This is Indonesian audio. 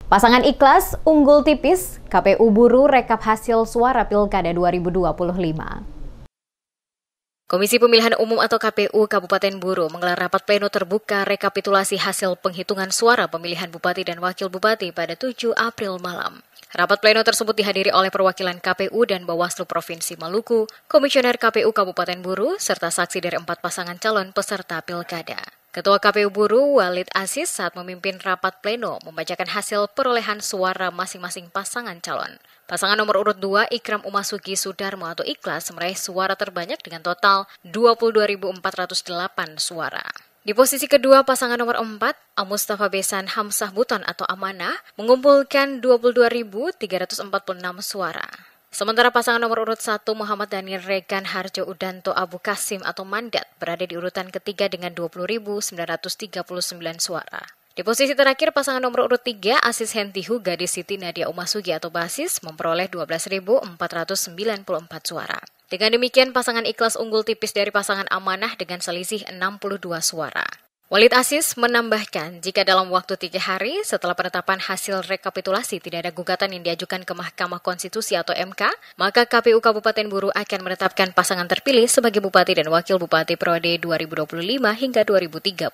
Pasangan Ikhlas unggul tipis, KPU buru rekap hasil suara Pilkada 2025. Komisi Pemilihan Umum atau KPU Kabupaten Buru menggelar rapat pleno terbuka rekapitulasi hasil penghitungan suara pemilihan Bupati dan Wakil Bupati pada 7 April malam. Rapat pleno tersebut dihadiri oleh perwakilan KPU dan Bawaslu Provinsi Maluku, Komisioner KPU Kabupaten Buru, serta saksi dari 4 pasangan calon peserta Pilkada. Ketua KPU Buru, Walid Aziz, saat memimpin rapat pleno membacakan hasil perolehan suara masing-masing pasangan calon. Pasangan nomor urut 2, Ikram Umasuki Sudarmo atau Ikhlas, meraih suara terbanyak dengan total 22.408 suara. Di posisi kedua, pasangan nomor 4, Mustafa Besan Hamzah Buton atau Amanah, mengumpulkan 22.346 suara. Sementara pasangan nomor urut 1, Muhammad Daniel Regan Harjo Udanto Abu Kasim atau Mandat, berada di urutan ketiga dengan 20.939 suara. Di posisi terakhir, pasangan nomor urut 3, Asis Hentihu Gadis Siti Nadia Umasugi atau Basis, memperoleh 12.494 suara. Dengan demikian, pasangan Ikhlas unggul tipis dari pasangan Amanah dengan selisih 62 suara. Walid Aziz menambahkan, jika dalam waktu 3 hari setelah penetapan hasil rekapitulasi tidak ada gugatan yang diajukan ke Mahkamah Konstitusi atau MK, maka KPU Kabupaten Buru akan menetapkan pasangan terpilih sebagai Bupati dan Wakil Bupati periode 2025 hingga 2030.